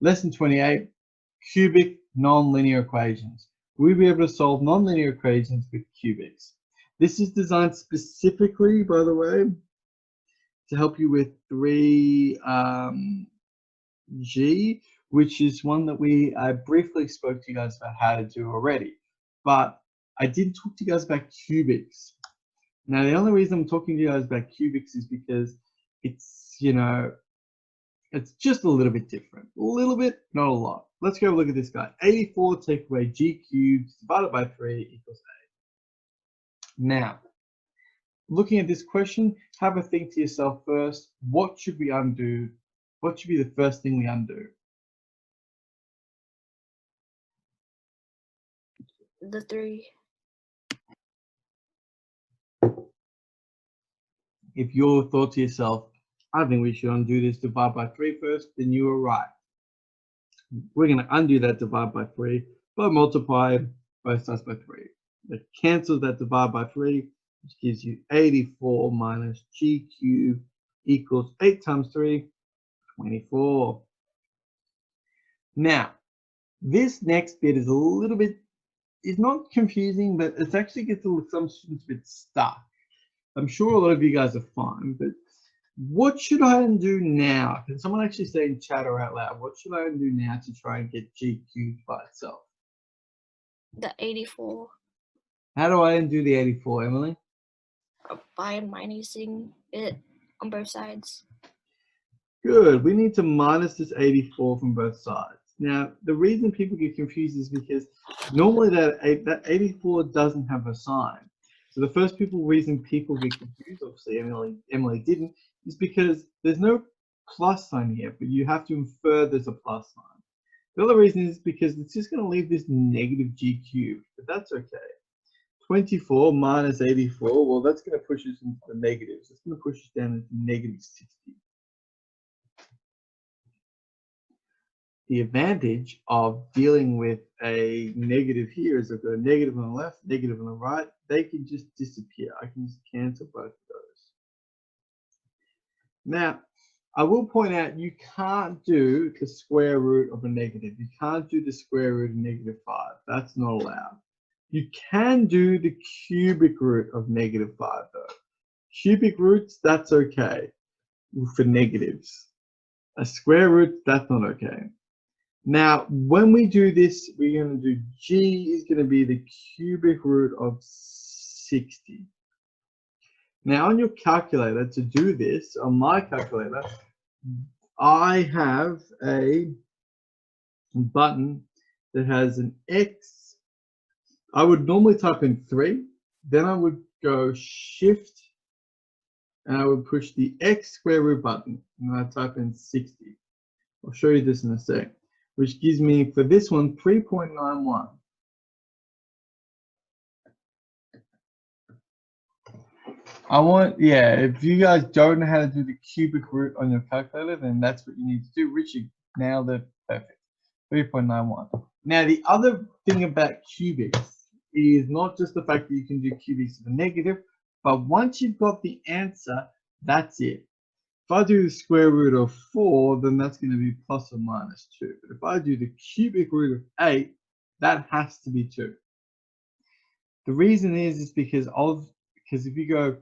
Lesson 28, cubic nonlinear equations. We'll be able to solve nonlinear equations with cubics. This is designed specifically, by the way, to help you with 3G, which is one that I briefly spoke to you guys about how to do already. But I didn't talk to you guys about cubics. Now, the only reason I'm talking to you guys about cubics is because it's, it's just a little bit different. A little bit, not a lot. Let's go look at this guy. 84 take away g cubed divided by 3 equals 8. Now, looking at this question, have a think to yourself first. What should we undo? What should be the first thing we undo? The 3. If you thought to yourself, I think we should undo this divide by 3 first, then you were right. We're going to undo that divide by 3 by multiplying both sides by 3. That cancels that divide by 3, which gives you 84 minus g cubed equals 8 times 3, 24. Now, this next bit is a little bit, it's not confusing, but it actually gets some students a bit stuck. I'm sure a lot of you guys are fine, but what should I undo now? Can someone actually say in chat or out loud, what should I undo now to try and get g cubed by itself? The 84. How do I undo the 84, Emily? By minusing it on both sides. Good. We need to minus this 84 from both sides. Now, the reason people get confused is because normally that 84 doesn't have a sign. So the first reason people get confused, obviously Emily didn't, is because there's no plus sign here, but you have to infer there's a plus sign. The other reason is because it's just going to leave this negative g cubed, but that's okay. 24 minus 84, well, that's going to push us into the negatives. It's going to push us down into negative 60. The advantage of dealing with a negative here is I've got a negative on the left, negative on the right. They can just disappear. I can just cancel both of those. Now, I will point out you can't do the square root of a negative. You can't do the square root of negative 5. That's not allowed. You can do the cubic root of negative 5 though. Cubic roots, that's okay for negatives. A square root, that's not okay. Now, when we do this, we're going to do g is going to be the cubic root of 60. Now, on your calculator, to do this, on my calculator, I have a button that has an x. I would normally type in 3. Then I would go shift, and I would push the x square root button, and I type in 60. I'll show you this in a sec. Which gives me, for this one, 3.91. If you guys don't know how to do the cubic root on your calculator, then that's what you need to do. Richard nailed it, perfect. 3.91. Now, the other thing about cubics is not just the fact that you can do cubics to the negative, but once you've got the answer, that's it. If I do the square root of 4, then that's going to be plus or minus 2. But if I do the cubic root of 8, that has to be 2. The reason is because if you go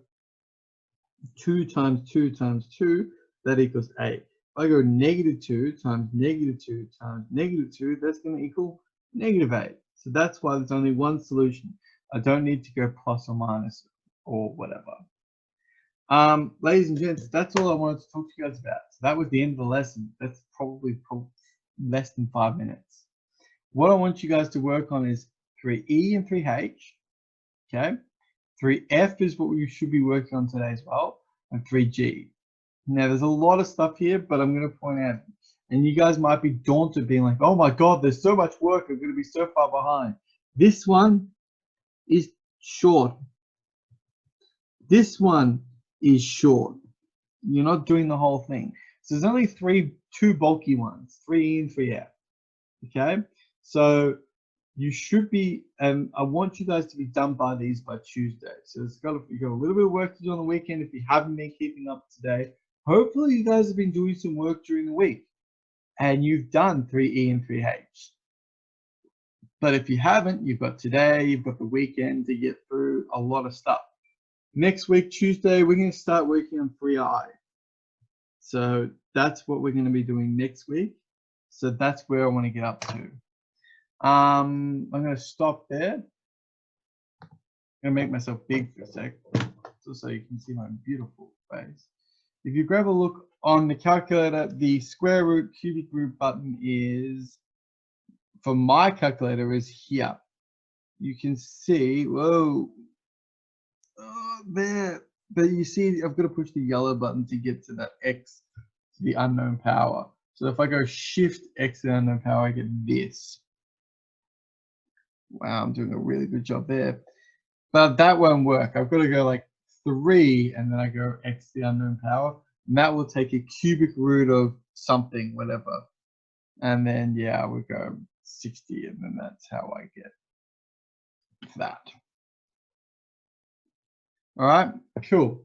2 times 2 times 2, that equals 8. If I go negative 2 times negative 2 times negative 2, that's going to equal negative 8. So that's why there's only one solution. I don't need to go plus or minus or whatever. Ladies and gents, that's all I wanted to talk to you guys about. So that was the end of the lesson. That's probably less than 5 minutes. What I want you guys to work on is 3E and 3H. Okay. 3F is what we should be working on today as well, and 3G. Now, there's a lot of stuff here, but I'm going to point out, and you guys might be daunted being like, oh my God, there's so much work. I'm going to be so far behind. This one is short. This one is short. You're not doing the whole thing. So there's only two bulky ones, 3E and 3F. Okay, so you should be, and I want you guys to be done by these by Tuesday. So you've got a little bit of work to do on the weekend if you haven't been keeping up today. Hopefully you guys have been doing some work during the week. and you've done 3e and 3h. But if you haven't, you've got today, you've got the weekend to get through a lot of stuff. Next week, Tuesday, we're going to start working on 3i. So that's what we're going to be doing next week. So that's where I want to get up to. I'm going to stop there. I'm going to make myself big for a sec, so you can see my beautiful face. If you grab a look on the calculator, the square root, cubic root button is, for my calculator, is here. You can see, whoa, there. But you see, I've got to push the yellow button to get to that x to the unknown power. So if I go shift x to the unknown power, I get this. Wow, I'm doing a really good job there. But that won't work. I've got to go like 3, and then I go x to the unknown power. And that will take a cubic root of something, whatever. And then, yeah, we go 60, and then that's how I get that. All right, cool.